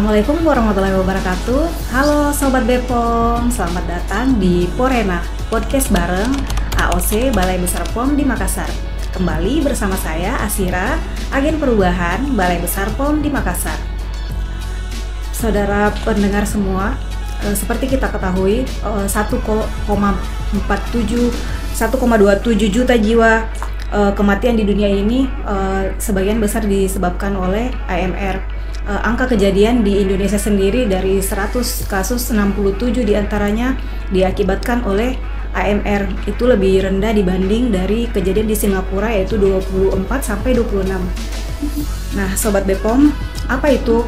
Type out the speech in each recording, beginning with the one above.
Assalamualaikum warahmatullahi wabarakatuh. Halo Sobat Bepom, selamat datang di Porena, podcast bareng AOC Balai Besar POM di Makassar. Kembali bersama saya Asira, agen perubahan Balai Besar POM di Makassar. Saudara pendengar semua, seperti kita ketahui 1,27 juta jiwa kematian di dunia ini sebagian besar disebabkan oleh AMR. Angka kejadian di Indonesia sendiri dari 100 kasus 67 diantaranya diakibatkan oleh AMR. Itu lebih rendah dibanding dari kejadian di Singapura yaitu 24-26. Nah Sobat Bepom, apa itu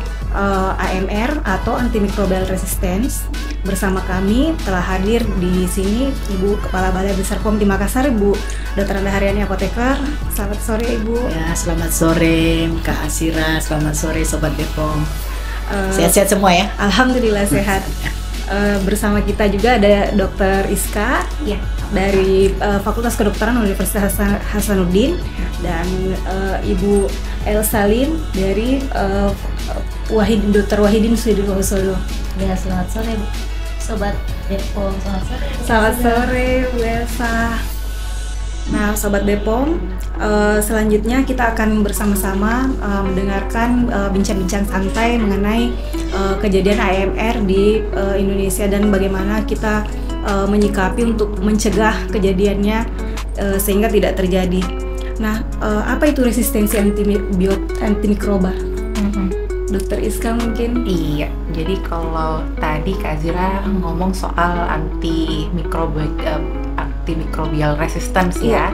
AMR atau antimicrobial resistance? Bersama kami telah hadir di sini Ibu Kepala Balai Besar POM di Makassar, Ibu Dr. Anda Haryani Apoteker. Selamat sore Ibu. Ya, selamat sore Kak Asira, selamat sore Sobat Bepom. Sehat-sehat semua ya? Alhamdulillah sehat. Bersama kita juga ada Dr. Iska ya, dari Fakultas Kedokteran Universitas Hasanuddin dan Ibu El Salim dari Dr. Wahidin Sudirohusodo. Ya, selamat sore Sobat Bepom, Selamat sore Bu Elsa. Nah Sobat Bepom, selanjutnya kita akan bersama-sama mendengarkan bincang-bincang santai mengenai kejadian AMR di Indonesia dan bagaimana kita menyikapi untuk mencegah kejadiannya sehingga tidak terjadi. Nah, apa itu resistensi antimikroba? Dokter Iska mungkin? Iya, jadi kalau tadi Kak Azira ngomong soal antimicrobial resistance ya,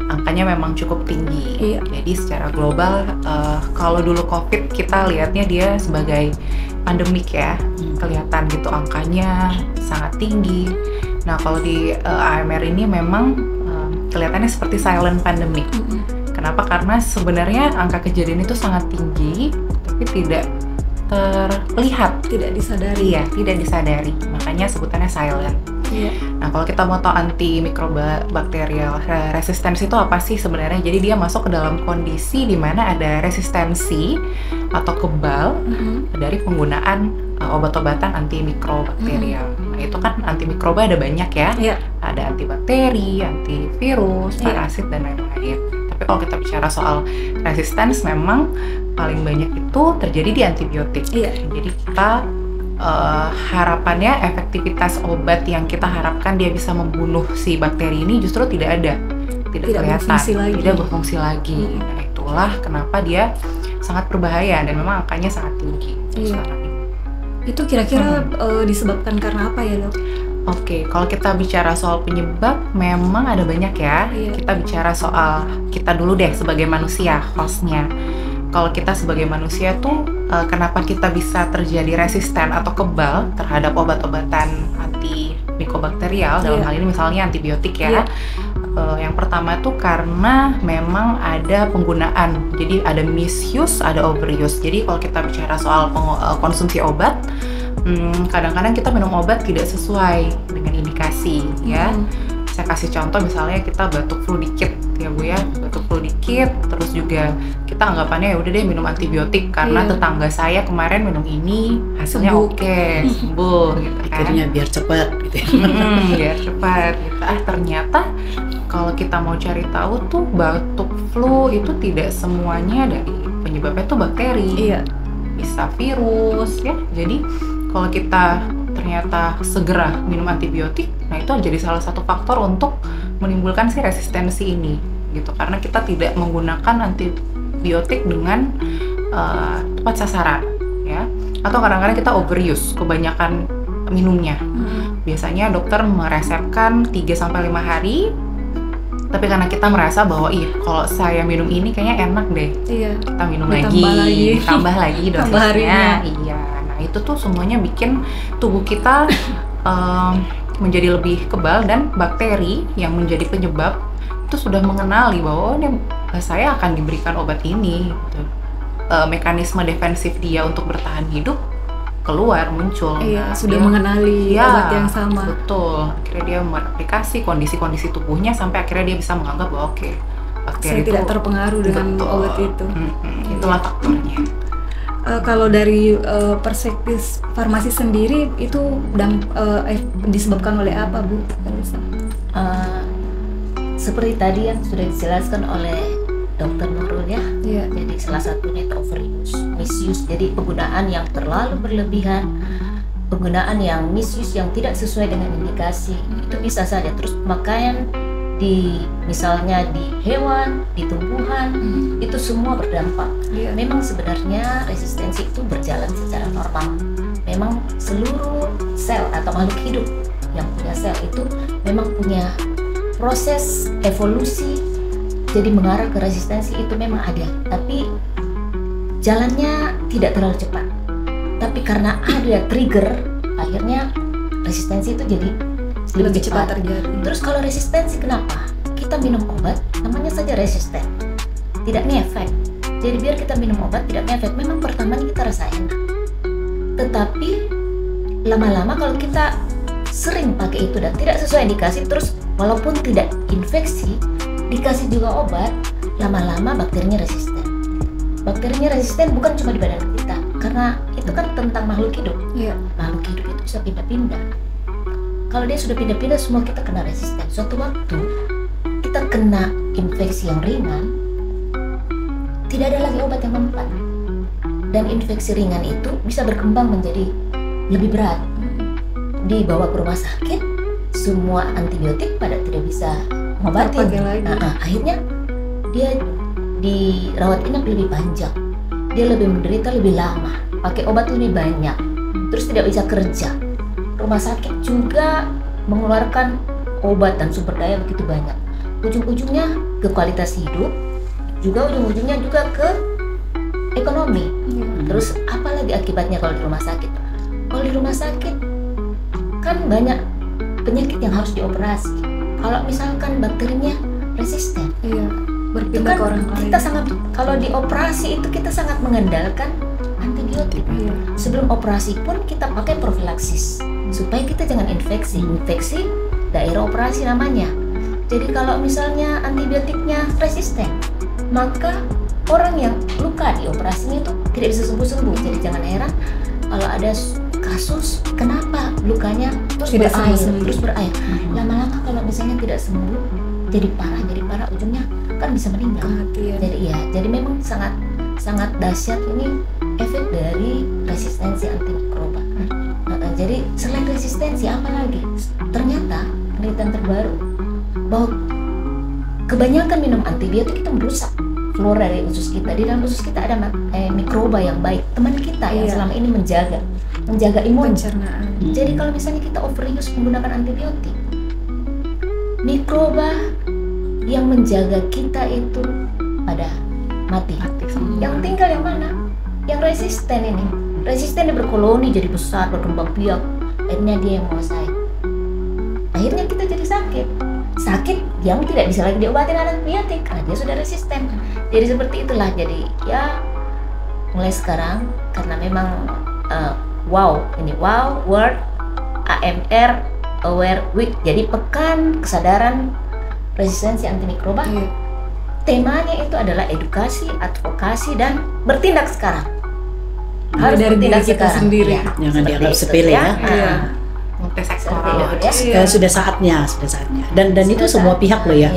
angkanya memang cukup tinggi. Iya. Jadi secara global, kalau dulu COVID kita lihatnya dia sebagai pandemik ya, kelihatan gitu angkanya sangat tinggi. Nah kalau di AMR ini memang kelihatannya seperti silent pandemic. Kenapa? Karena sebenarnya angka kejadian itu sangat tinggi, tapi tidak terlihat, tidak disadari. Iya, tidak disadari. Makanya sebutannya silent. Iya. Nah, kalau kita mau tahu antimicrobial resistance itu apa sih sebenarnya? Jadi dia masuk ke dalam kondisi di mana ada resistensi atau kebal dari penggunaan obat-obatan antimikrobakterial. Nah, itu kan antimikroba ada banyak ya. Iya. Ada antibakteri, antivirus, parasit dan lain-lain. Tapi kalau kita bicara soal resistance, memang paling banyak itu terjadi di antibiotik. Iya. Jadi kita harapannya efektivitas obat yang kita harapkan dia bisa membunuh si bakteri ini justru tidak ada, tidak kelihatan, tidak berfungsi lagi. Nah, itulah kenapa dia sangat berbahaya dan memang angkanya sangat tinggi. Iya. Itu kira-kira disebabkan karena apa ya dok? Oke, kalau kita bicara soal penyebab, memang ada banyak ya. Iya. Kita bicara soal kita dulu deh sebagai manusia, hostnya. Kalau kita sebagai manusia tuh, kenapa kita bisa terjadi resisten atau kebal terhadap obat-obatan antimikobakterial, dalam hal ini misalnya antibiotik ya. Yang pertama tuh karena memang ada penggunaan, jadi ada misuse, ada overuse. Jadi kalau kita bicara soal konsumsi obat, kadang-kadang kita minum obat tidak sesuai dengan indikasi ya. Saya kasih contoh misalnya kita batuk flu dikit ya Bu ya, batuk flu dikit, terus juga kita anggapannya ya udah deh minum antibiotik karena tetangga saya kemarin minum ini hasilnya oke, sembuh gitu kan. Akhirnya biar cepat gitu ya. Biar cepat gitu. Ternyata kalau kita mau cari tahu tuh batuk flu itu tidak semuanya dari penyebabnya tuh bakteri. Iya. Bisa virus ya. Jadi kalau kita ternyata segera minum antibiotik, nah itu jadi salah satu faktor untuk menimbulkan si resistensi ini gitu, karena kita tidak menggunakan antibiotik dengan tepat sasaran ya, atau kadang-kadang kita overuse, kebanyakan minumnya. Biasanya dokter meresepkan 3-5 hari, tapi karena kita merasa bahwa kalau saya minum ini kayaknya enak deh, kita minum tambah lagi dosisnya. Iya. Itu tuh semuanya bikin tubuh kita menjadi lebih kebal, dan bakteri yang menjadi penyebab itu sudah mengenali bahwa saya akan diberikan obat ini gitu. Mekanisme defensif dia untuk bertahan hidup muncul. Iya, sudah mengenali obat yang sama. Betul. Akhirnya dia mereplikasi kondisi-kondisi tubuhnya sampai akhirnya dia bisa menganggap bahwa bakteri saya tidak terpengaruh dengan obat itu. Itulah faktornya. Kalau dari perspektif farmasi sendiri itu disebabkan oleh apa, Bu? Seperti tadi yang sudah dijelaskan oleh Dr. Nurul ya. Jadi salah satunya itu overuse, misuse. Jadi penggunaan yang terlalu berlebihan, penggunaan yang misuse yang tidak sesuai dengan indikasi itu bisa saja. Terus pemakaian misalnya di hewan, di tumbuhan, itu semua berdampak. Memang sebenarnya resistensi itu berjalan secara normal. Memang seluruh sel atau makhluk hidup yang punya sel itu memang punya proses evolusi, jadi mengarah ke resistensi itu memang ada. Tapi jalannya tidak terlalu cepat. Tapi karena ada trigger, akhirnya resistensi itu jadi lebih cepat terjadi. Terus kalau resistensi kenapa? Kita minum obat, namanya saja resisten, tidak ngefek. Jadi biar kita minum obat tidak ngefek, memang pertamanya kita rasa enak. Tetapi lama-lama kalau kita sering pakai itu dan tidak sesuai indikasi, terus walaupun tidak infeksi, dikasih juga obat, lama-lama bakterinya resisten. Bakterinya resisten bukan cuma di badan kita, karena itu kan tentang makhluk hidup. Makhluk hidup itu bisa pindah-pindah. Kalau dia sudah pindah-pindah, semua kita kena resisten. Suatu waktu kita kena infeksi yang ringan, tidak ada lagi obat yang mempan, dan infeksi ringan itu bisa berkembang menjadi lebih berat. Dibawa ke rumah sakit, semua antibiotik pada tidak bisa ngobatin. Akhirnya dia dirawat inap lebih panjang, dia lebih menderita lebih lama, pakai obat lebih banyak, terus tidak bisa kerja. Rumah sakit juga mengeluarkan obat dan sumber daya begitu banyak. Ujung-ujungnya ke kualitas hidup, juga ujung-ujungnya juga ke ekonomi. Terus apa lagi akibatnya kalau di rumah sakit? Kalau di rumah sakit kan banyak penyakit yang harus dioperasi. Kalau misalkan bakterinya resisten, berpindah ke orang lain. Kita sangat, kalau dioperasi itu kita sangat mengandalkan antibiotik. Sebelum operasi pun kita pakai profilaksis supaya kita jangan infeksi daerah operasi namanya. Jadi kalau misalnya antibiotiknya resisten, maka orang yang luka di operasinya itu tidak bisa sembuh-sembuh. Jadi jangan heran kalau ada kasus kenapa lukanya terus berair. Lama-lama kalau misalnya tidak sembuh, jadi parah ujungnya kan bisa meninggal. Jadi memang sangat dahsyat ini efek dari resistensi antimikroba. Jadi selain resistensi apa lagi? Ternyata penelitian terbaru bahwa kebanyakan minum antibiotik itu merusak flora dari usus kita. Di dalam usus kita ada mikroba yang baik, teman kita yang selama ini menjaga imun, pencernaan. Jadi kalau misalnya kita overuse menggunakan antibiotik, mikroba yang menjaga kita itu pada mati. Yang tinggal yang mana? Yang resisten ini. Resisten dia berkoloni, jadi besar, berkembang biak. Akhirnya dia yang menguasai. Akhirnya kita jadi sakit yang tidak bisa lagi diobati dengan antibiotik karena dia sudah resisten. Jadi seperti itulah. Jadi ya mulai sekarang, karena memang World AMR Aware Week, jadi pekan kesadaran resistensi antimikroba. Temanya itu adalah edukasi, advokasi, dan bertindak sekarang. Harus dari bertindak kita sekarang sendiri. Jangan dianggap sepele ya. Sudah saatnya. Dan itu semua pihak loh ya.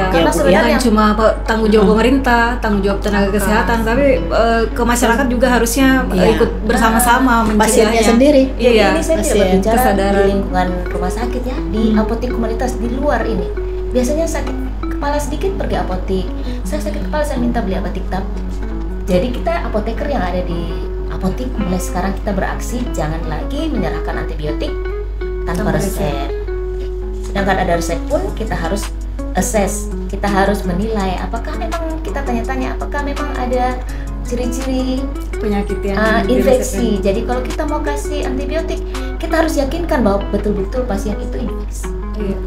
Karena sebenarnya cuma tanggung jawab pemerintah, tanggung jawab tenaga kesehatan, tapi ke masyarakat juga harusnya ikut bersama-sama mencegahnya. Pasiennya sendiri. Ini saya tidak berbicara di lingkungan rumah sakit ya, di apotek komunitas di luar ini. Biasanya sakit kepala sedikit pergi apotek. Saya sakit kepala, saya minta beli obat hitam. Jadi kita apoteker yang ada di apotek mulai sekarang kita beraksi, jangan lagi menyerahkan antibiotik tanpa resep. Sedangkan ada resep pun kita harus assess, kita harus menilai apakah memang, kita tanya-tanya apakah memang ada ciri-ciri penyakit yang infeksi. Jadi kalau kita mau kasih antibiotik, kita harus yakinkan bahwa betul-betul pasien itu infeksi.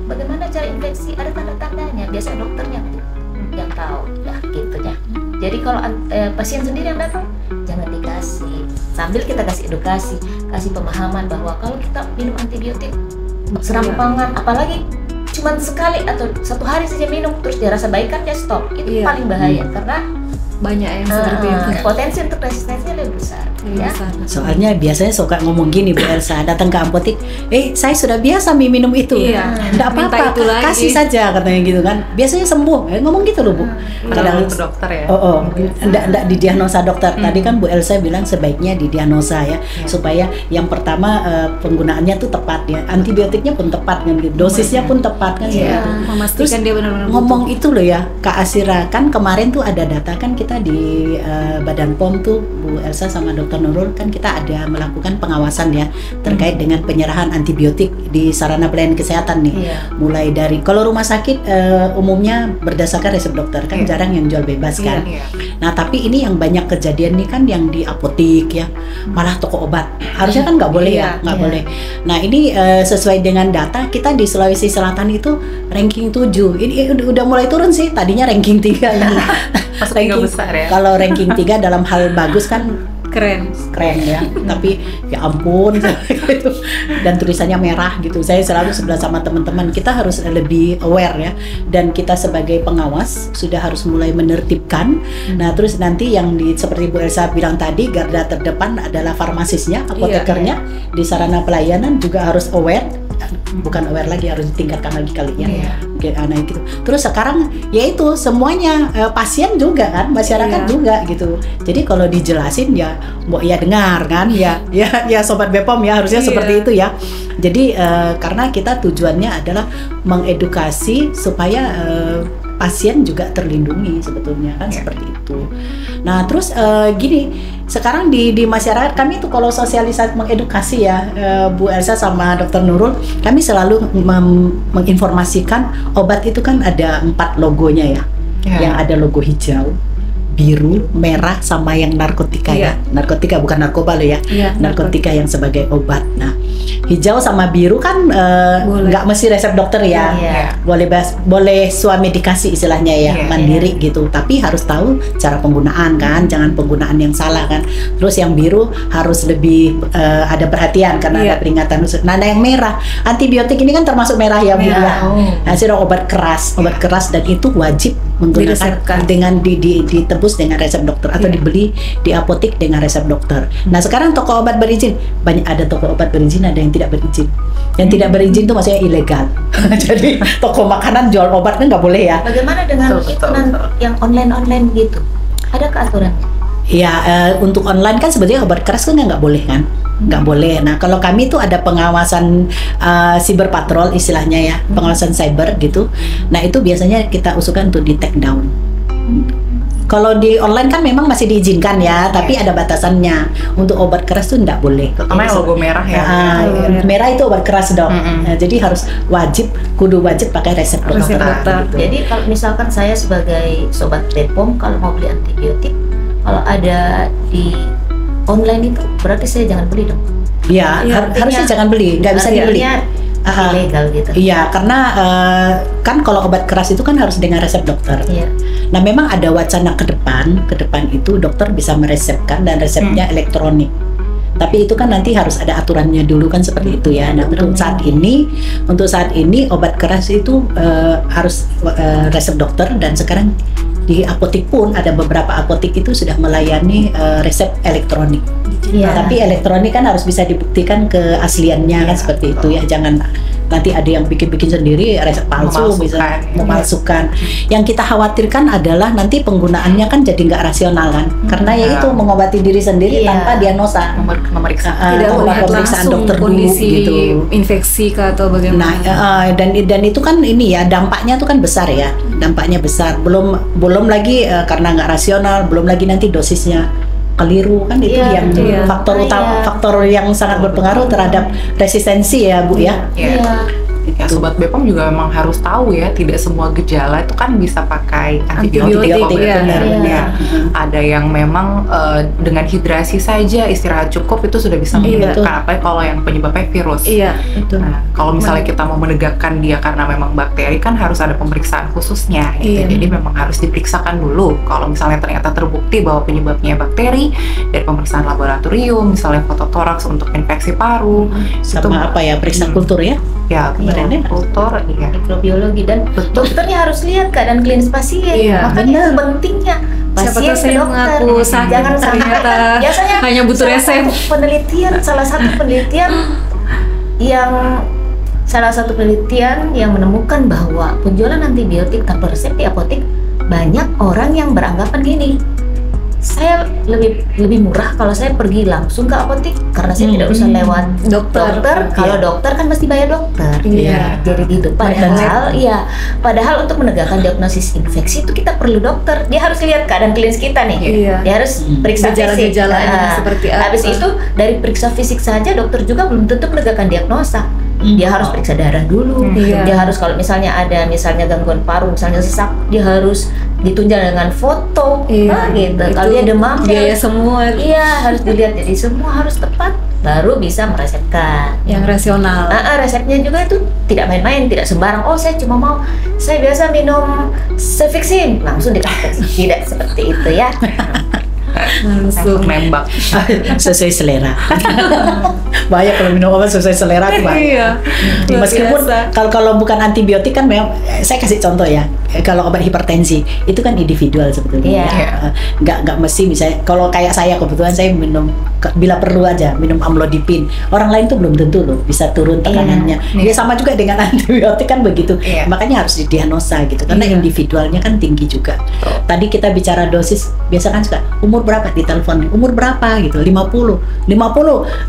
Bagaimana cara infeksi? Ada tanda-tandanya. Biasa dokternya yang tahu, gitu ya. Jadi kalau pasien sendiri yang datang, jangan dikasih. Sambil kita kasih edukasi, kasih pemahaman bahwa kalau kita minum antibiotik serampangan, apalagi cuma sekali atau satu hari saja minum terus dia rasa baik kan dia stop, itu paling bahaya karena banyak yang seperti itu. Potensi untuk resistensinya lebih besar. Ya. Soalnya biasanya suka ngomong gini Bu Elsa, datang ke apotek, saya sudah biasa minum itu, nggak apa-apa, kasih saja katanya gitu kan, biasanya sembuh, ngomong gitu loh Bu. Kadang ke dokter ya. Nggak didiagnosa dokter. Tadi kan Bu Elsa bilang sebaiknya didiagnosa ya, supaya yang pertama penggunaannya tuh tepat ya, antibiotiknya pun tepat kan, dosisnya pun tepat kan. Memastikan dia benar-benar ngomong itu loh ya Kak Asira, kan kemarin tuh ada data kan kita di Badan POM tuh Bu Elsa sama Dr. Nurul kan kita ada melakukan pengawasan ya terkait dengan penyerahan antibiotik di sarana pelayanan kesehatan nih. Mulai dari kalau rumah sakit umumnya berdasarkan resep dokter kan, jarang yang jual bebas kan. Nah tapi ini yang banyak kejadian nih kan yang di apotik ya, malah toko obat. Harusnya kan nggak boleh nggak boleh. Nah ini sesuai dengan data kita di Sulawesi Selatan itu ranking 7. Ini udah mulai turun sih, tadinya ranking 3 nih. Ranking besar ya. Kalau ranking 3 dalam hal bagus kan keren ya, tapi ya ampun gitu. Dan tulisannya merah gitu. Saya selalu sebelah sama teman-teman, kita harus lebih aware ya, dan kita sebagai pengawas sudah harus mulai menertibkan. Nah terus nanti yang seperti Bu Elsa bilang tadi, garda terdepan adalah farmasisnya, apotekernya. Di sarana pelayanan juga harus aware, bukan aware lagi, harus ditingkatkan lagi kali ya. Nah gitu. Terus sekarang yaitu semuanya pasien juga kan, masyarakat juga gitu. Jadi kalau dijelasin ya mbok ya dengar kan, ya Sobat Bepom ya, harusnya seperti itu ya. Jadi karena kita tujuannya adalah mengedukasi supaya pasien juga terlindungi sebetulnya kan, seperti itu. Nah terus gini, sekarang di masyarakat kami tuh kalau sosialisasi mengedukasi ya Bu Elsa sama Dr. Nurul, kami selalu menginformasikan obat itu kan ada 4 logonya ya. Yang ada logo hijau, biru, merah, sama yang narkotika ya. Narkotika bukan narkoba loh ya. Narkotika yang sebagai obat. Nah, hijau sama biru kan nggak mesti resep dokter ya. Boleh suami dikasih istilahnya ya, mandiri gitu. Tapi harus tahu cara penggunaan kan, jangan penggunaan yang salah kan. Terus yang biru harus lebih ada perhatian karena ada peringatan khusus. Nah, yang merah, antibiotik ini kan termasuk merah ya Bu ya. Nah, itu obat keras, dan itu wajib menggunakan dengan ditebus dengan resep dokter atau dibeli di apotek dengan resep dokter. Nah sekarang toko obat berizin, banyak ada toko obat berizin, ada yang tidak berizin. Yang tidak berizin itu maksudnya ilegal. Jadi toko makanan jual obat kan nggak boleh ya. Bagaimana dengan yang online gitu? Ada aturannya? Ya untuk online kan sebetulnya obat keras kan nggak boleh kan, nggak boleh. Nah kalau kami itu ada pengawasan cyber patrol istilahnya ya, pengawasan cyber gitu. Nah itu biasanya kita usulkan untuk di take down. Kalau di online kan memang masih diizinkan ya, tapi ada batasannya. Untuk obat keras tuh nggak boleh. Terutama yang logo merah ya. Merah itu obat keras dong. Nah, jadi harus kudu wajib pakai resep dokter. Gitu. Jadi kalau misalkan saya sebagai Sobat Bepom kalau mau beli antibiotik, kalau ada di online itu berarti saya jangan beli dong. Iya, harusnya jangan beli, nggak bisa dibeli. Ilegal gitu. Iya, karena kan kalau obat keras itu kan harus dengan resep dokter. Nah, memang ada wacana ke depan itu dokter bisa meresepkan dan resepnya elektronik. Tapi itu kan nanti harus ada aturannya dulu kan, seperti itu ya. Nah, untuk saat ini obat keras itu harus resep dokter, dan sekarang di apotek pun ada beberapa apotek itu sudah melayani resep elektronik. Tapi elektronik kan harus bisa dibuktikan keasliannya kan, seperti itu ya. Jangan nanti ada yang bikin sendiri resep palsu, bisa memalsukan. Yang kita khawatirkan adalah nanti penggunaannya kan jadi nggak rasional kan, karena ya itu mengobati diri sendiri tanpa diagnosa, pemeriksaan dokter kondisi dulu, gitu. Infeksi atau bagaimana. Nah, dan itu kan ini ya, dampaknya tuh kan besar ya, dampaknya besar. Belum lagi karena nggak rasional, belum lagi nanti dosisnya keliru kan, itu yang faktor utama, faktor yang sangat berpengaruh terhadap resistensi ya Bu ya. Ya, Sobat Bepom juga memang harus tahu ya, tidak semua gejala itu kan bisa pakai antibiotik. Ada yang memang dengan hidrasi saja, istirahat cukup itu sudah bisa menyembuhkan. Apalagi kalau yang penyebabnya virus. Nah, kalau misalnya kita mau menegakkan dia karena memang bakteri, kan harus ada pemeriksaan khususnya gitu. Jadi memang harus diperiksakan dulu. Kalau misalnya ternyata terbukti bahwa penyebabnya bakteri, dari pemeriksaan laboratorium, misalnya fototoraks untuk infeksi paru, sama periksa kultur ya. Kultur, mikrobiologi, dan dokternya harus lihat keadaan klinis pasien. Makanya pentingnya pasien saya ke dokter. mengaku sakit, Jangan sampai ternyata biasanya hanya butuh resep. Salah satu penelitian yang menemukan bahwa penjualan antibiotik tanpa resep di apotek, banyak orang yang beranggapan gini, saya lebih murah kalau saya pergi langsung ke apotek karena saya tidak usah lewat dokter. Kalau dokter kan mesti bayar dokter. Jadi gitu. Padahal untuk menegakkan diagnosis infeksi itu kita perlu dokter. Dia harus lihat keadaan klinis kita nih. Dia harus periksa fisik. Seperti apa. Habis itu dari periksa fisik saja dokter juga belum tentu menegakkan diagnosa. Dia harus periksa darah dulu. Dia harus, kalau misalnya ada gangguan paru, misalnya sesak, dia harus ditunjang dengan foto. Gitu. Kalau dia demam, biaya semua. Harus dilihat. Jadi semua harus tepat, baru bisa meresepkan. Yang rasional. Resepnya juga itu tidak main-main, tidak sembarang. Oh, saya biasa minum Cefixime, langsung dikasih. Tidak seperti itu ya. Langsung nembak sesuai selera. Bahaya kalau minum obat sesuai selera tuh, Pak. Meskipun kalau bukan antibiotik kan memang, saya kasih contoh ya, kalau obat hipertensi itu kan individual sebetulnya. Nggak mesti, misalnya kalau kayak saya kebetulan saya minum bila perlu aja minum amlodipin. Orang lain tuh belum tentu loh bisa turun tekanannya. Ya sama juga dengan antibiotik kan begitu. Makanya harus didiagnosa gitu karena individualnya kan tinggi juga. Tadi kita bicara dosis, biasa kan suka umur berapa di telepon, umur berapa gitu, 50.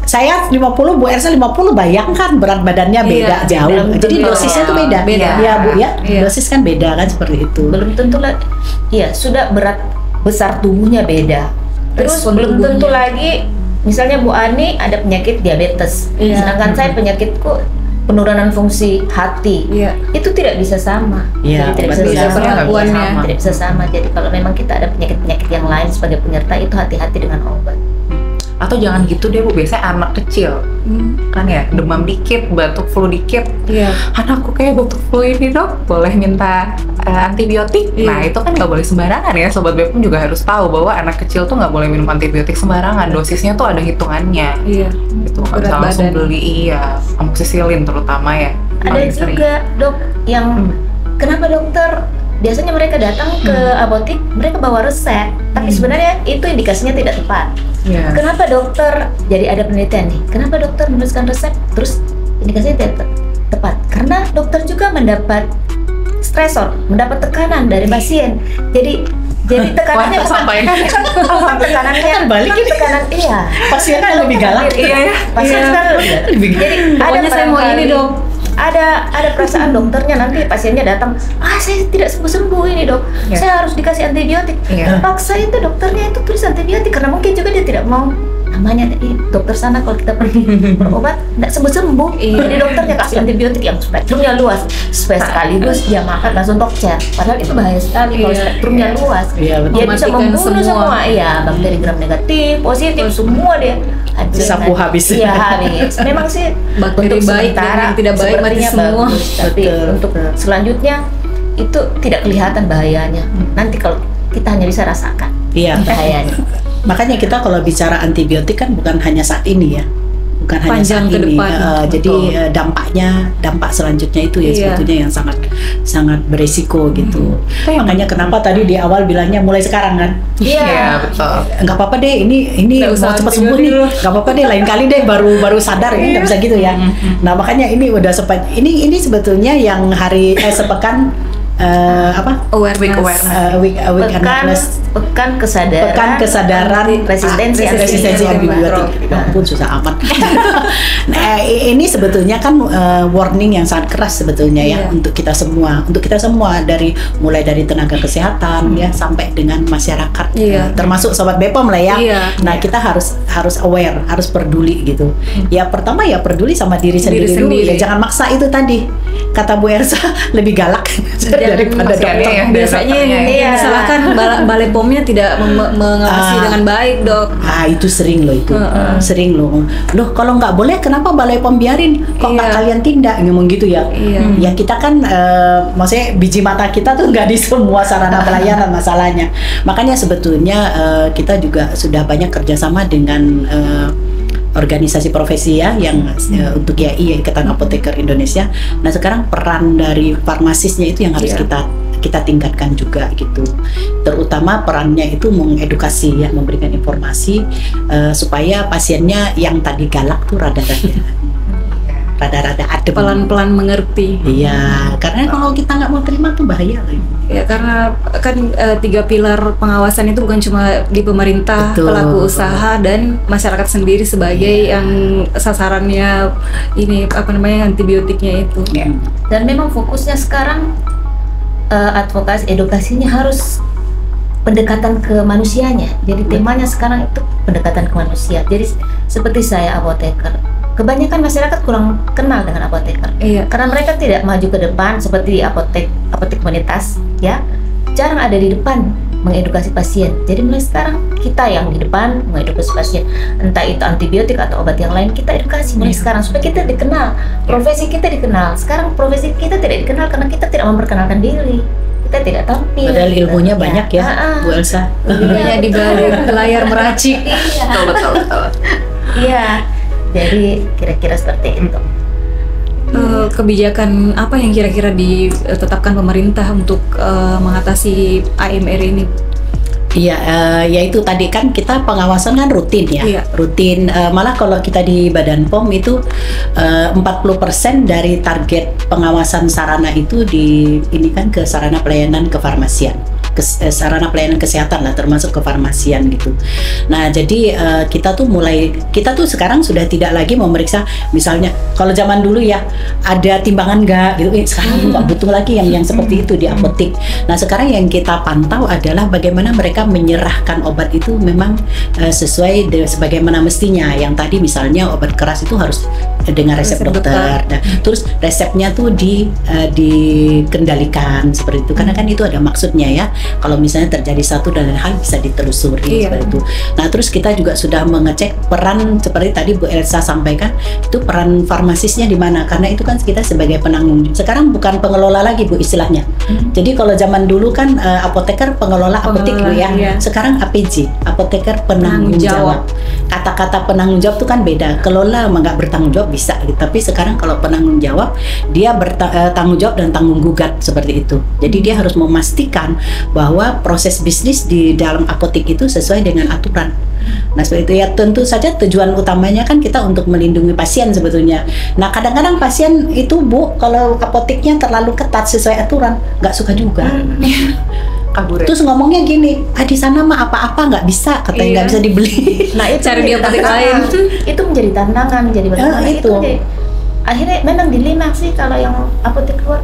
Saya 50, Bu Ersa 50, bayangkan berat badannya beda jauh. Jadi dosisnya tuh beda. Ya Bu ya, dosis kan beda kan seperti itu. Belum tentu lah. Sudah berat besar tubuhnya beda. Terus belum tentu lagi, misalnya Bu Ani ada penyakit diabetes, sedangkan saya penyakitku penurunan fungsi hati, itu tidak bisa sama. Tidak bisa sama. Jadi kalau memang kita ada penyakit-penyakit yang lain sebagai penyerta, itu hati-hati dengan obat. Atau jangan gitu deh Bu, biasanya anak kecil kan ya, demam dikit, batuk flu dikit, anakku kayak batuk flu ini Dok, boleh minta antibiotik. Nah itu kan nggak boleh sembarangan ya, Sobat Bepom juga harus tahu bahwa anak kecil tuh nggak boleh minum antibiotik sembarangan, dosisnya tuh ada hitungannya. Gitu, nggak bisa langsung beli amoxicillin terutama ya. Ada juga Dok yang kenapa dokter biasanya mereka datang ke apotek, mereka bawa resep, tapi sebenarnya itu indikasinya tidak tepat. Kenapa dokter, jadi ada penelitian nih, kenapa dokter menuliskan resep terus indikasinya tidak tepat? Karena dokter juga mendapat stresor, mendapat tekanan dari pasien. Jadi tekanannya tekanannya balikin tekanan, pasiennya lebih galak. Pasien kan lebih galak. Jadi pokoknya saya mau ini Dok. Ada perasaan dokternya, nanti pasiennya datang, saya tidak sembuh ini Dok, saya harus dikasih antibiotik. Paksa itu dokternya itu tulis antibiotik karena mungkin juga dia tidak mau, namanya dokter sana kalau kita pergi berobat tidak sembuh. Jadi dokternya kasih antibiotik yang spektrumnya luas supaya sekaligus dia makan langsung tokcer. Padahal itu bahaya sekali kalau spektrumnya luas. Dia bisa membunuh semua. Bakteri gram negatif, positif, semua dia. Sapu habis. Habis. Memang sih bakteri baik dan tidak baik mati semua. Tapi untuk selanjutnya itu tidak kelihatan bahayanya. Nanti kalau kita hanya bisa rasakan bahayanya. Makanya kita kalau bicara antibiotik kan bukan hanya saat ini ya, bukan hanya saat ini. Jadi dampak selanjutnya itu ya sebetulnya yang sangat beresiko gitu. Makanya kenapa tadi di awal bilangnya mulai sekarang kan? Betul. Nggak apa-apa deh, ini mau cepat sembuh nih. Nggak apa-apa deh, lain kali deh baru sadar, ini nggak bisa gitu ya. Nah makanya ini udah ini sebetulnya yang hari sepekan pekan kesadaran resistensi antibiotik. Ya ampun susah amat. Nah, ini sebetulnya kan warning yang sangat keras sebetulnya ya untuk kita semua dari mulai dari tenaga kesehatan ya sampai dengan masyarakat, termasuk Sobat Bepom lah ya. Nah kita harus aware, harus peduli gitu. Ya pertama ya peduli sama diri sendiri dulu ya, jangan maksa itu tadi kata Bu Ersa lebih galak daripada dokter. Biasanya yang disalahkan balai pomnya tidak mengawasi dengan baik Dok. Itu sering loh itu. Sering loh. Loh kalau nggak boleh kenapa balai pom biarin? Kok nggak kalian tindak? Ngomong gitu ya. Ya kita kan maksudnya biji mata kita tuh nggak di semua sarana pelayanan masalahnya. Makanya sebetulnya kita juga sudah banyak kerjasama dengan organisasi profesi ya yang untuk YAI, Ikatan Apoteker Indonesia. Nah sekarang peran dari farmasisnya itu yang harus kita tingkatkan juga gitu. Terutama perannya itu mengedukasi ya, memberikan informasi supaya pasiennya yang tadi galak tuh rada-rada adem, pelan-pelan mengerti. Iya, karena kalau kita nggak mau terima tuh bahaya loh. Ya karena kan 3 pilar pengawasan itu bukan cuma di pemerintah, Betul. pelaku usaha dan masyarakat sendiri sebagai yang sasarannya ini antibiotiknya itu. Dan memang fokusnya sekarang advokasi edukasinya harus pendekatan ke manusianya. Jadi temanya sekarang itu pendekatan ke manusia. Jadi seperti saya apoteker, kebanyakan masyarakat kurang kenal dengan apoteker. Iya. Karena mereka tidak maju ke depan seperti di apotek komunitas, ya. Jarang ada di depan mengedukasi pasien. Jadi mulai sekarang kita yang di depan mengedukasi pasien, entah itu antibiotik atau obat yang lain, kita edukasi mulai sekarang supaya kita dikenal, profesi kita dikenal. Sekarang profesi kita tidak dikenal karena kita tidak memperkenalkan diri, kita tidak tampil. Padahal ilmunya banyak ya, Bu Elsa. Iya, di balik layar meracik. Betul. Iya. Jadi kira-kira seperti itu. Kebijakan apa yang kira-kira ditetapkan pemerintah untuk mengatasi AMR ini? Iya, yaitu tadi kan kita pengawasan kan rutin ya, rutin. Malah kalau kita di Badan POM itu 40% dari target pengawasan sarana itu ini kan ke sarana pelayanan kefarmasian. Sarana pelayanan kesehatan lah, termasuk kefarmasian gitu. Nah jadi kita tuh sekarang sudah tidak lagi memeriksa, misalnya kalau zaman dulu ya ada timbangan nggak gitu, sekarang nggak butuh lagi yang seperti itu di apotek. Nah sekarang yang kita pantau adalah bagaimana mereka menyerahkan obat itu memang sesuai sebagaimana mestinya. Yang tadi misalnya obat keras itu harus dengan resep dokter. Nah, terus resepnya tuh dikendalikan seperti itu, karena kan itu ada maksudnya ya. Kalau misalnya terjadi satu dan lain hal bisa ditelusuri seperti itu. Nah terus kita juga sudah mengecek peran seperti tadi Bu Elsa sampaikan, itu peran farmasisnya di mana, karena itu kan kita sebagai penanggung. Sekarang bukan pengelola lagi Bu istilahnya. Jadi kalau zaman dulu kan apoteker pengelola apotek Bu ya. Sekarang APJ, apoteker penanggung jawab. Kata-kata penanggung jawab itu kan beda. Kelola nggak bertanggung jawab bisa gitu. Tapi sekarang kalau penanggung jawab dia bertanggung jawab dan tanggung gugat seperti itu. Jadi dia harus memastikan bahwa proses bisnis di dalam apotek itu sesuai dengan aturan. Nah seperti itu ya, tentu saja tujuan utamanya kan kita untuk melindungi pasien sebetulnya. Nah kadang-kadang pasien itu Bu, kalau apoteknya terlalu ketat sesuai aturan, nggak suka juga. Terus ngomongnya gini, di sana mah apa-apa nggak bisa, katanya nggak bisa dibeli. Nah itu cari di apotek lain. Itu menjadi tantangan, menjadi itu. Akhirnya memang dilema sih kalau yang apotek luar.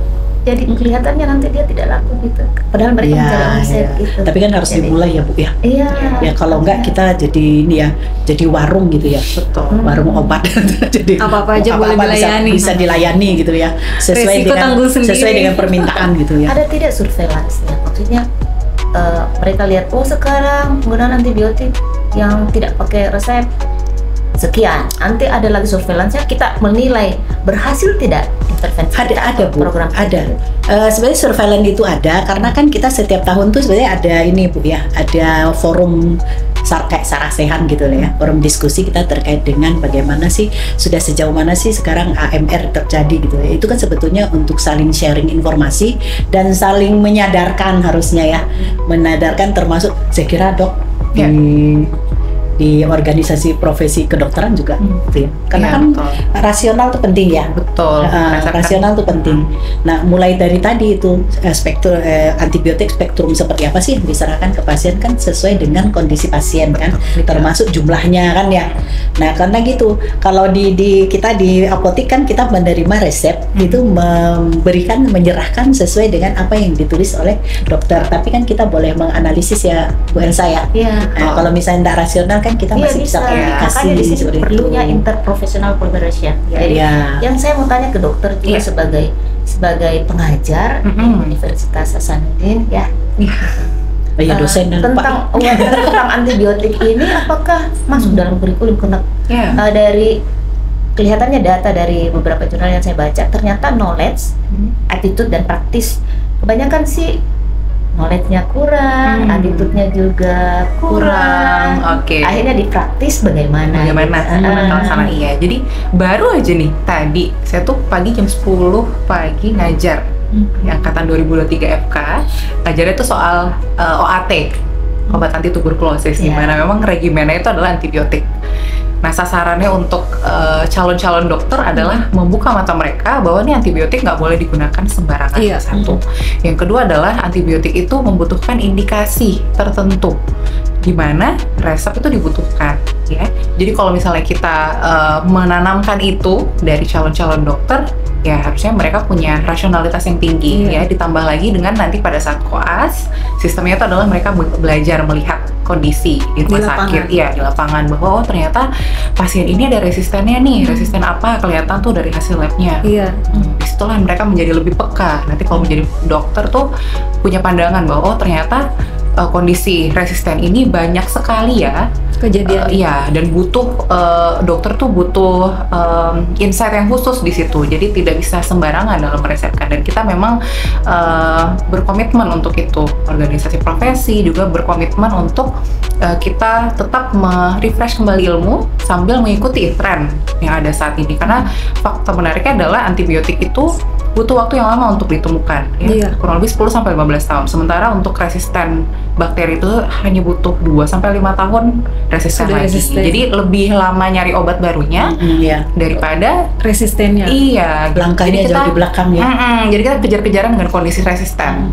Jadi kelihatannya nanti dia tidak laku gitu. Padahal mereka mencari omset gitu. Tapi kan harus dimulai ya Bu ya. Iya. Ya kalau enggak kita jadi ini ya, jadi warung gitu ya. Betul. Warung obat. Jadi apa-apa aja boleh dilayani. Bisa dilayani gitu ya. Sesuai dengan permintaan gitu ya. Ada tidak surveillance-nya? Maksudnya mereka lihat sekarang penggunaan antibiotik yang tidak pakai resep sekian, nanti ada lagi surveillance-nya, kita menilai berhasil tidak intervensi. Ada Bu, program ada. Sebenarnya surveillance itu ada karena kan kita setiap tahun tuh sebenarnya ada ini Bu ya, ada forum kayak Sarasehan gitu ya, forum diskusi kita terkait dengan bagaimana sih, sudah sejauh mana sih sekarang AMR terjadi gitu ya. Itu kan sebetulnya untuk saling sharing informasi dan saling menyadarkan harusnya ya, menyadarkan termasuk saya kira Dok di organisasi profesi kedokteran juga gitu ya. Karena kan rasional itu penting ya. Betul. Rasional itu penting. Nah, mulai dari tadi itu antibiotik spektrum seperti apa sih yang diserahkan ke pasien kan sesuai dengan kondisi pasien kan, termasuk jumlahnya kan ya. Nah, karena gitu, kalau kita di apotek kan kita menerima resep itu menyerahkan sesuai dengan apa yang ditulis oleh dokter. Tapi kan kita boleh menganalisis ya Bu Elsa ya. Nah, kalau misalnya tidak rasional kan kita masih bisa komunikasi seperti perlunya interprofessional collaboration. Yang saya mau tanya ke dokter juga sebagai pengajar di Universitas Hasanuddin ya. Dosen tentang antibiotik ini apakah masuk dalam kurikulum? Dari kelihatannya data dari beberapa jurnal yang saya baca, ternyata knowledge, attitude dan praktis kebanyakan sih knowledge-nya kurang, attitude-nya juga kurang. Oke. Akhirnya di praktis bagaimana? Sana iya. Jadi baru aja nih tadi saya tuh pagi jam 10 pagi ngajar angkatan 2023 FK. Ngajarnya tuh soal OAT, obat anti tuberkulosis, di mana memang regimennya itu adalah antibiotik. Nah, sasarannya untuk calon-calon dokter adalah membuka mata mereka bahwa ini antibiotik nggak boleh digunakan sembarangan. Satu. Yang kedua adalah antibiotik itu membutuhkan indikasi tertentu di mana resep itu dibutuhkan, ya. Jadi kalau misalnya kita menanamkan itu dari calon-calon dokter, ya harusnya mereka punya rasionalitas yang tinggi, ya. Ditambah lagi dengan nanti pada saat koas, sistemnya itu adalah mereka belajar melihat kondisi di rumah sakit, ya, di lapangan, bahwa oh ternyata pasien ini ada resistennya nih, resisten apa kelihatan tuh dari hasil labnya. Disitulah mereka menjadi lebih peka. Nanti kalau menjadi dokter tuh punya pandangan bahwa oh ternyata kondisi resisten ini banyak sekali ya kejadian. Iya, dan butuh dokter tuh butuh insight yang khusus di situ. Jadi tidak bisa sembarangan dalam meresepkan, dan kita memang berkomitmen untuk itu. Organisasi profesi juga berkomitmen untuk kita tetap merefresh kembali ilmu sambil mengikuti tren yang ada saat ini. Karena fakta menariknya adalah antibiotik itu butuh waktu yang lama untuk ditemukan, ya. Kurang lebih 10-15 tahun. Sementara untuk resisten bakteri itu hanya butuh 2-5 tahun resisten lagi. Jadi lebih lama nyari obat barunya daripada resistennya. Iya, langkahnya jauh di belakang, ya. Jadi kita kejar-kejaran dengan kondisi resisten.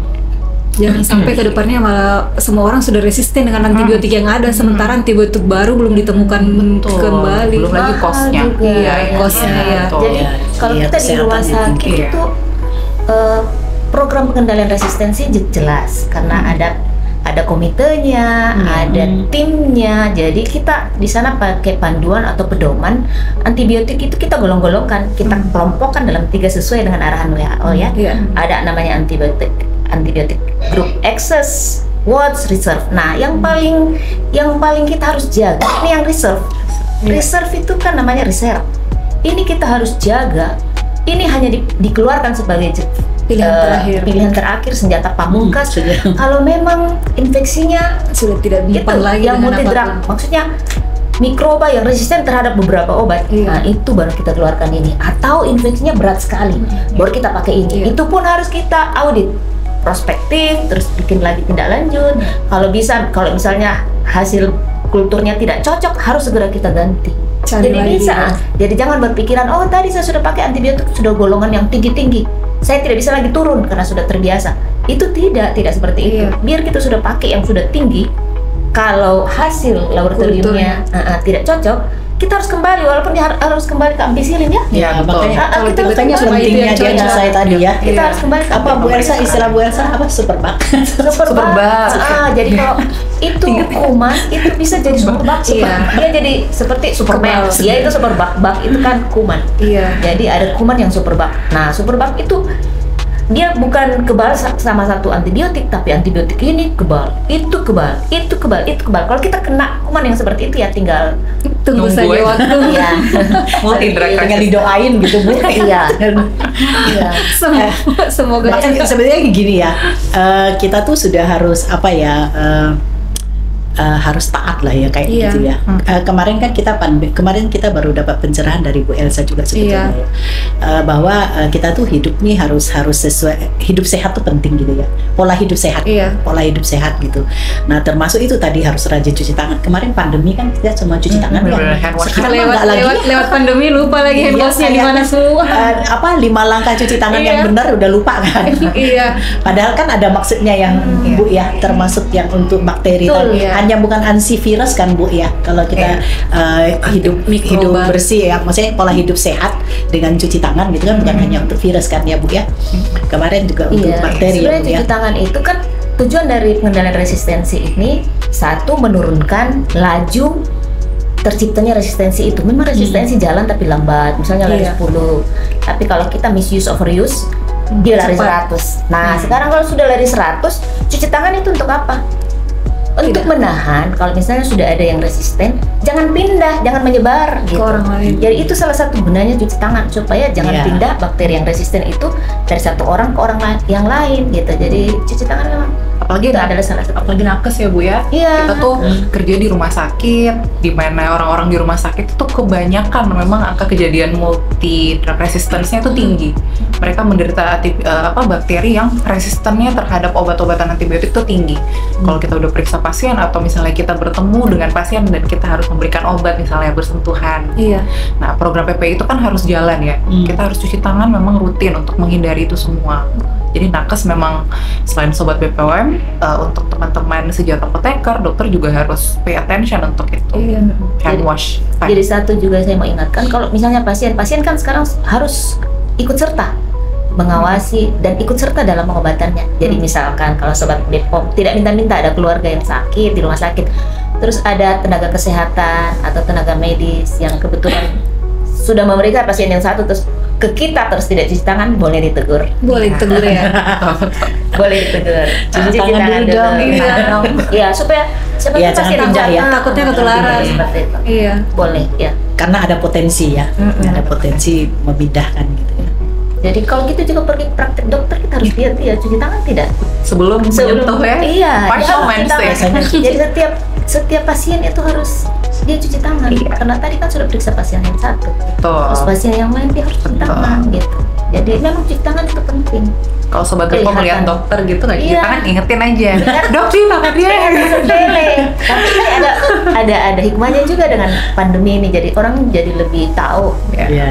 Jangan sampai ke depannya malah semua orang sudah resisten dengan antibiotik yang ada, sementara antibiotik baru belum ditemukan kembali. Belum lagi kosnya. Kosnya. Jadi kalau kita di rumah sakit itu program pengendalian resistensi jelas karena ada komitenya, ada timnya. Jadi kita di sana pakai panduan atau pedoman antibiotik itu kita golong-golongkan, kita kelompokkan dalam 3 sesuai dengan arahan WHO, ya. Ada namanya antibiotik group excess, watch, reserve. Nah, yang paling kita harus jaga ini yang reserve. Reserve itu kan namanya reserve. Ini kita harus jaga. Ini hanya dikeluarkan sebagai pilihan terakhir, senjata pamungkas. Kalau memang infeksinya sudah tidak mempan lagi yang multidrug, maksudnya mikroba yang resisten terhadap beberapa obat. Nah, itu baru kita keluarkan ini. Atau infeksinya berat sekali, baru kita pakai ini. Itu pun harus kita audit prospektif, terus bikin lagi tindak lanjut. Kalau misalnya hasil kulturnya tidak cocok, harus segera kita ganti. Jadi bisa. Jadi jangan berpikiran, oh tadi saya sudah pakai antibiotik sudah golongan yang tinggi-tinggi, saya tidak bisa lagi turun karena sudah terbiasa. Itu tidak seperti itu. Biar kita sudah pakai yang sudah tinggi, kalau hasil laboratoriumnya tidak cocok, kita harus kembali, walaupun harus kembali ke ampicillin, ya. Ya, betul. Kita bertanya pentingnya dia saya tadi, ya. Kita harus kembali ke apa Bu Elsa, istilah Bu Elsa apa, superbug. Jadi kalau itu kuman itu bisa jadi superbug. Dia jadi seperti Superman. Dia itu superbug. Bug itu kan kuman. Jadi ada kuman yang superbug. Nah, superbug itu dia bukan kebal sama satu antibiotik, tapi antibiotik ini kebal, itu kebal, itu kebal, itu kebal. Kalau kita kena kuman yang seperti itu, ya tinggal tunggu saja waktu. Ya. Tinggal didoain gitu, Bu. Iya. Semoga. Sebenarnya gini ya, kita tuh sudah harus harus taat lah ya kayak gitu ya. Kemarin kan kemarin kita baru dapat pencerahan dari Bu Elsa juga sebetulnya ya, bahwa kita tuh hidup nih harus sesuai, hidup sehat tuh penting gitu ya, pola hidup sehat, pola hidup sehat gitu. Nah termasuk itu tadi harus rajin cuci tangan. Kemarin pandemi kan kita semua cuci tangan ya. Sekarang lewat pandemi lupa lagi handwashnya di mana semua. 5 langkah cuci tangan yang benar udah lupa kan. Padahal kan ada maksudnya yang Bu ya, termasuk yang untuk bakteri tadi. Hanya bukan antivirus kan Bu ya, kalau kita hidup bersih ya, maksudnya pola hidup sehat dengan cuci tangan gitu kan, bukan hanya untuk virus kan ya Bu ya. Kemarin juga untuk bakteri sebenarnya cuci tangan itu kan tujuan dari pengendalian resistensi ini, satu menurunkan laju terciptanya resistensi itu. Memang resistensi jalan tapi lambat, misalnya lari 10, tapi kalau kita misuse overuse dia lari 100. Nah sekarang kalau sudah lari 100, cuci tangan itu untuk apa? Untuk menahan, kalau misalnya sudah ada yang resisten, jangan pindah, jangan menyebar gitu. Ke orang lain. Jadi itu salah satu gunanya cuci tangan, supaya jangan pindah bakteri yang resisten itu dari satu orang ke orang yang lain gitu. Jadi cuci tangan memang. apalagi itu adalah salah satu. Apalagi nakes ya Bu ya. Iya. Kita tuh kerja di rumah sakit, di mana orang-orang di rumah sakit itu kebanyakan memang angka kejadian multi drug resistance-nya itu tinggi. Mereka menderita bakteri yang resistennya terhadap obat-obatan antibiotik itu tinggi. Kalau kita udah periksa pasien atau misalnya kita bertemu dengan pasien dan kita harus memberikan obat misalnya bersentuhan. Iya. Nah, program PPI itu kan harus jalan ya. Kita harus cuci tangan memang rutin untuk menghindari itu semua. Jadi nakes memang selain sobat BPOM, untuk teman-teman sejawat apoteker, dokter juga harus pay attention untuk itu. Iya. Hand wash. Jadi satu juga saya mau ingatkan, kalau misalnya pasien kan sekarang harus ikut serta mengawasi dan ikut serta dalam pengobatannya. Jadi misalkan kalau sobat BPOM tidak minta-minta ada keluarga yang sakit di rumah sakit, terus ada tenaga kesehatan atau tenaga medis yang kebetulan sudah memeriksa pasien yang satu terus ke kita terus tidak cuci tangan, boleh ditegur. Boleh ditegur ya. Boleh ditegur. Cuci tangan dulu dong. Iya, supaya Iya, jangan pindah ya. Takutnya ketularan. Seperti itu. Iya. Boleh ya. Karena ada potensi ya, ada potensi memindahkan gitu ya. Jadi kalau kita juga pergi praktek dokter, kita harus lihat ya cuci tangan tidak Sebelum menyentuh ya. Iya. Partial dia harus cuci mensing. tangan. Jadi setiap pasien itu harus dia cuci tangan. Karena tadi kan sudah periksa pasien yang satu. Terus pasien yang lain dia harus cuci tangan gitu. Jadi memang cuci tangan itu penting. Kalau sobat BPOM melihat dokter gitu nggak cuci tangan, ingetin aja. Dok, cuci tangan dia. Sepele. Tapi ada hikmahnya juga dengan pandemi ini. Jadi orang jadi lebih tahu,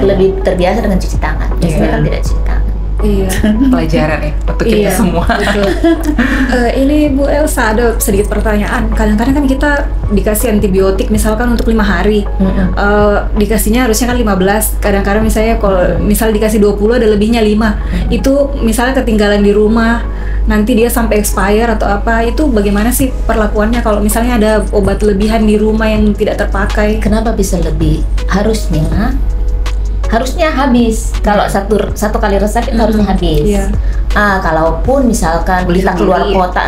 lebih terbiasa dengan cuci tangan. Biasanya kan tidak cuci tangan. Iya. Pelajaran ya untuk kita semua. Betul. Ini Bu Elsa, ada sedikit pertanyaan. Kadang-kadang kan kita dikasih antibiotik misalkan untuk 5 hari. Dikasihnya harusnya kan 15. Kadang-kadang misalnya kalau misal dikasih 20 ada lebihnya 5. Itu misalnya ketinggalan di rumah, nanti dia sampai expire atau apa, itu bagaimana sih perlakuannya kalau misalnya ada obat lebihan di rumah yang tidak terpakai? Kenapa bisa lebih? Harusnya habis. Kalau satu kali resep itu harusnya habis. Iya. Kalaupun misalkan Beli kita keluar sendiri. kota,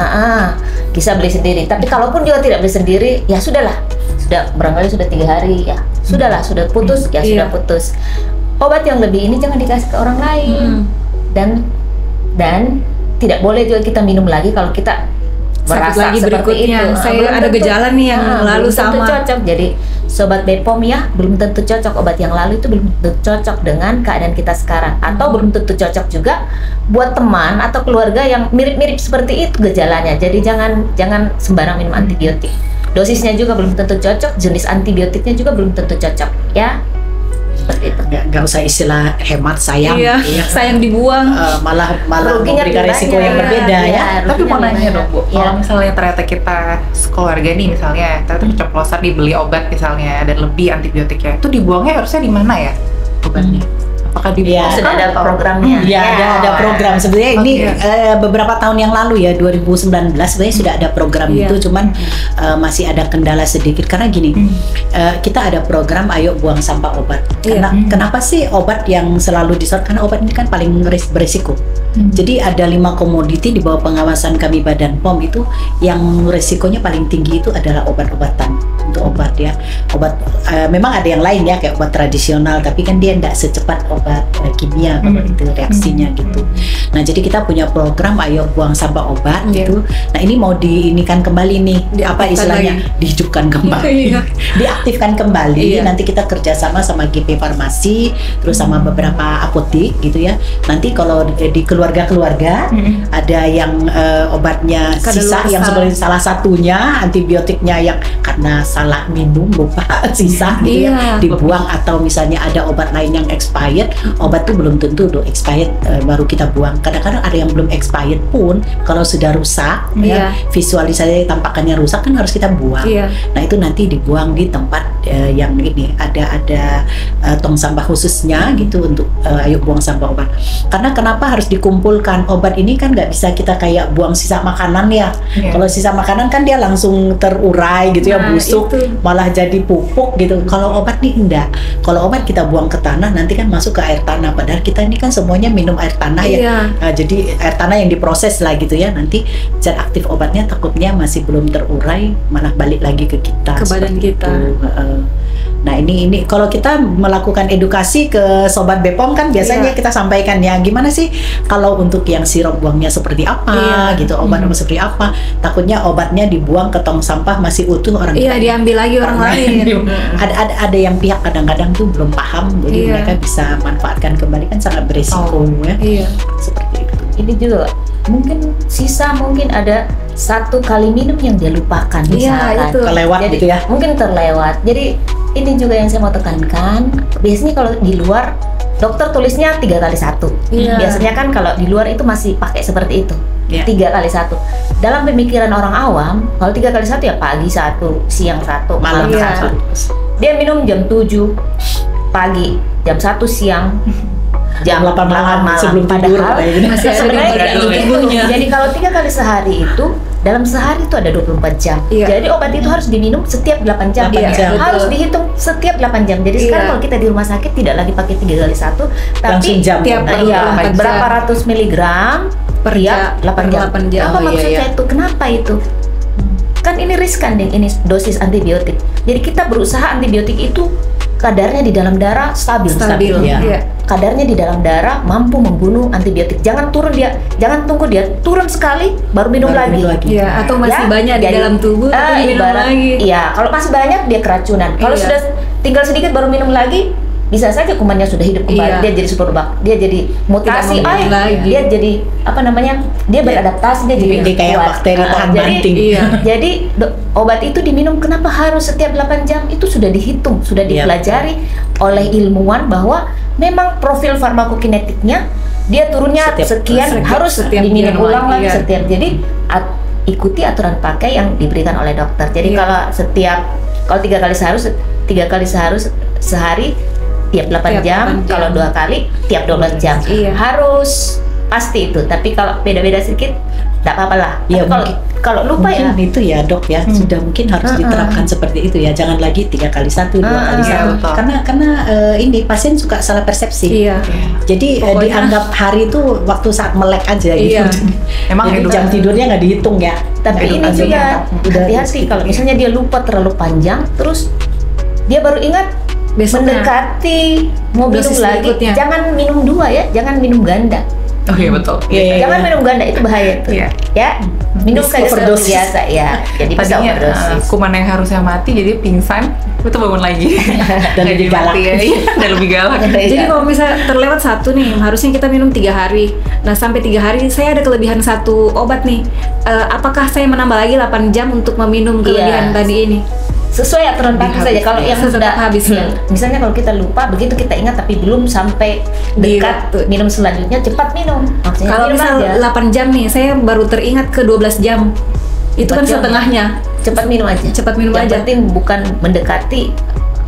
bisa beli sendiri. Tapi kalaupun juga tidak beli sendiri, ya sudahlah. Sudah barangkali sudah 3 hari, ya sudahlah. Sudah putus, ya sudah putus. Obat yang lebih ini jangan dikasih ke orang lain. Dan tidak boleh juga kita minum lagi kalau kita merasa lagi seperti berikutnya. itu. Saya Belum ada tentu. gejala nih yang lalu Belum tentu sama. cocok. Jadi sobat BPOM ya, belum tentu cocok obat yang lalu itu belum tentu cocok dengan keadaan kita sekarang, atau belum tentu cocok juga buat teman atau keluarga yang mirip-mirip seperti itu gejalanya. Jadi jangan sembarang minum antibiotik. Dosisnya juga belum tentu cocok, jenis antibiotiknya juga belum tentu cocok ya. Seperti itu. Nggak usah istilah hemat, sayang. Iya, sayang dibuang. Malah Ruginya memberikan lebih resiko banyak. yang berbeda ya. Tapi mau nanya dong Bu, Iya. kalau misalnya ternyata kita keluarga nih misalnya, ternyata keceplosan dibeli obat misalnya dan lebih antibiotiknya, itu dibuangnya harusnya di mana ya obatnya? Apakah dibuang? Sudah ada programnya. Ya, ada program. Sebenarnya ini Oke. beberapa tahun yang lalu ya, 2019 sebenarnya sudah ada program Iya. itu, cuman masih ada kendala sedikit karena gini, kita ada program Ayo Buang Sampah Obat. Kenapa sih obat yang selalu disorot? Karena obat ini kan paling berisiko. Jadi ada 5 komoditi di bawah pengawasan kami Badan POM itu yang resikonya paling tinggi itu adalah obat-obatan. Untuk obat ya, obat memang ada yang lain ya kayak obat tradisional, tapi kan dia tidak secepat obat kimia kalau itu reaksinya gitu. Nah jadi kita punya program Ayo Buang Sampah Obat gitu. Nah ini mau diinikan kembali nih, apa istilahnya, dihidupkan kembali, diaktifkan kembali. Nanti kita kerjasama sama GP Farmasi, terus sama beberapa apotek gitu ya. Nanti kalau di keluarga-keluarga ada yang obatnya sisa, yang sebenarnya salah satunya antibiotiknya yang karena salah minum lupa sisa gitu ya, dibuang, atau misalnya ada obat lain yang expired, obat tuh belum tentu udah expired baru kita buang. Kadang-kadang ada yang belum expired pun kalau sudah rusak ya, visualisasi tampakannya rusak kan harus kita buang. Nah itu nanti dibuang di tempat yang ini ada tong sampah khususnya gitu untuk Ayo Buang Sampah Obat. Karena kenapa harus dikumpulkan obat ini kan nggak bisa kita kayak buang sisa makanan ya. Kalau sisa makanan kan dia langsung terurai gitu ya, busuk. malah jadi pupuk gitu. Kalau obat nih enggak. Kalau obat kita buang ke tanah, nanti kan masuk ke air tanah. Padahal kita ini kan semuanya minum air tanah ya. Nah, jadi air tanah yang diproses lah gitu ya. Nanti zat aktif obatnya takutnya masih belum terurai, malah balik lagi ke kita. Ke badan kita. Nah ini kalau kita melakukan edukasi ke sobat BPOM kan biasanya kita sampaikan ya, gimana sih kalau untuk yang sirup buangnya seperti apa gitu, obat seperti apa, takutnya obatnya dibuang ke tong sampah masih utuh orang diambil lagi orang lain. Ada yang pihak kadang-kadang tuh belum paham, jadi mereka bisa manfaatkan kembali, kan sangat beresiko ya. Seperti itu. Ini juga mungkin mungkin ada 1 kali minum yang dia lupakan misalkan. Kelewat jadi, gitu ya. Mungkin terlewat. Jadi ini juga yang saya mau tekankan. Biasanya kalau di luar dokter tulisnya 3 kali 1. Biasanya kan kalau di luar itu masih pakai seperti itu. 3 kali 1. Dalam pemikiran orang awam, kalau 3 kali 1 ya pagi 1, siang 1, malam 1. Dia minum jam 7 pagi, jam 1 siang, jam 8 malam sebelum tidur. Masih sebenarnya jadi kalau 3 kali sehari itu dalam sehari itu ada 24 jam. Jadi obat itu harus diminum setiap 8 jam. Harus dihitung setiap 8 jam. Jadi sekarang kalau kita di rumah sakit tidak lagi pakai 3 kali 1, tapi tiap berapa ratus miligram per 8 jam. Apa maksudnya itu? Kenapa itu? Kan ini riskan nih, ini dosis antibiotik. Jadi kita berusaha antibiotik itu kadarnya di dalam darah stabil. Kadarnya di dalam darah mampu membunuh antibiotik. Jangan tunggu dia turun sekali baru minum lagi. Atau masih banyak di dalam tubuh minum lagi. Kalau masih banyak dia keracunan. Kalau sudah tinggal sedikit baru minum lagi, bisa saja kumannya sudah hidup kembali. Dia jadi superbak, dia jadi mutasi, dia jadi dia beradaptasi, dia jadi kayak bakteri tahan banting. Jadi obat itu diminum kenapa harus setiap 8 jam? Itu sudah dihitung, sudah dipelajari oleh ilmuwan bahwa memang profil farmakokinetiknya dia turunnya sekian harus diminum ulang lagi setiap. Jadi ikuti aturan pakai yang diberikan oleh dokter. Jadi kalau 3 kali sehari tiap 8 jam, kalau 2 kali tiap 12 jam. Harus pasti itu. Tapi kalau beda-beda sedikit tidak apa-apa lah. Kalau lupa itu ya dok ya, sudah mungkin harus diterapkan seperti itu ya. Jangan lagi 3 kali 1, 2 kali 1. Karena ini pasien suka salah persepsi. Jadi dianggap hari itu waktu saat melek aja gitu. Emang jadi jam tidurnya nggak dihitung ya. Tapi ini juga hati-hati kalau misalnya dia lupa terlalu panjang, terus dia baru ingat mendekati mau minum lagi. Jangan minum 2 ya, jangan minum ganda. Oh iya betul. Jangan minum ganda, itu bahaya tuh. Ya, minum saja seperti biasa ya. Jadi bisa overdosis. Kuman yang harusnya mati jadi pingsan, itu bangun lagi. Dan lebih galak. Dan lebih galak. Jadi kalau misalnya terlewat 1 nih, harusnya kita minum 3 hari. Nah sampai 3 hari saya ada kelebihan 1 obat nih. Apakah saya menambah lagi 8 jam untuk meminum kelebihan tadi ini? Sesuai aturan pakai saja. Kalau yang sudah habis misalnya kalau kita lupa, begitu kita ingat tapi belum sampai dekat minum selanjutnya, cepat minum. Maksudnya kalau misal 8 jam nih, saya baru teringat ke 12 jam. Itu kan setengahnya. Cepat minum aja. Yang penting bukan mendekati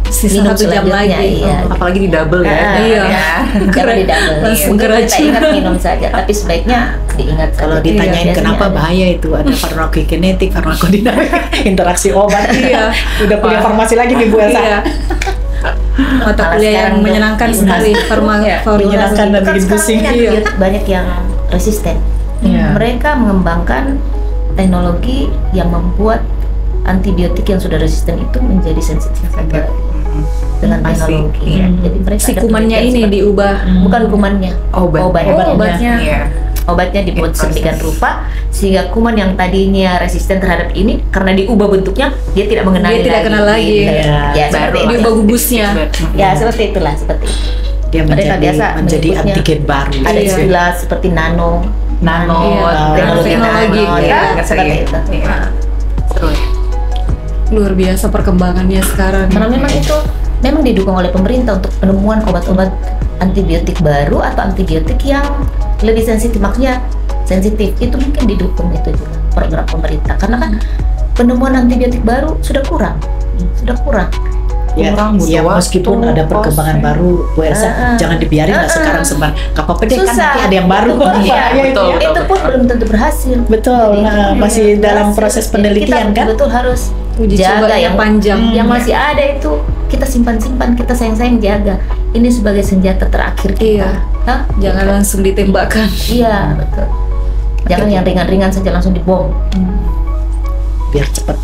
minum 1 jam lagi. Apalagi di double ya. Jangan di double. Kita ingat minum saja, tapi sebaiknya diingat. Kalau ditanyain kenapa bahaya itu, ada farmakokinetik, farmakodinamik, interaksi obat. Udah punya farmasi lagi nih Bu Elsa. Mata kuliah yang menyenangkan sekali, menyenangkan dan bikin pusing. Banyak yang resisten. Mereka mengembangkan teknologi yang membuat antibiotik yang sudah resisten itu menjadi sensitif dengan teknologi. Jadi mereka si kumannya ini diubah, bukan kumannya, obatnya. Obatnya dibuat sedemikian rupa sehingga kuman yang tadinya resisten terhadap ini karena diubah bentuknya dia tidak mengenali, kenal lagi. Seperti diubah gubusnya. Seperti itulah, seperti itu. Dia menjadi antigen baru. Ada istilah seperti nano teknologi seperti itu. Seru ya. Luar biasa perkembangannya sekarang. Karena memang didukung oleh pemerintah untuk penemuan obat-obat antibiotik baru atau antibiotik yang lebih sensitif. Maksudnya sensitif itu mungkin didukung itu juga program pemerintah. Karena kan penemuan antibiotik baru sudah kurang. Ya, meskipun ada perkembangan baru, Bu Elsa, jangan dibiarin lah sekarang sebar. Gak apa-apa deh, kan nanti ada yang baru. Itu pun belum tentu berhasil. Betul, masih dalam proses penelitian kan? Betul harus Uji coba yang panjang. Yang masih ada itu kita simpan-simpan, kita sayang-sayang jaga. Ini sebagai senjata terakhir kita. Iya. Jangan langsung ditembakkan. Iya, betul. Jangan yang ringan-ringan saja langsung dibom. Biar cepat.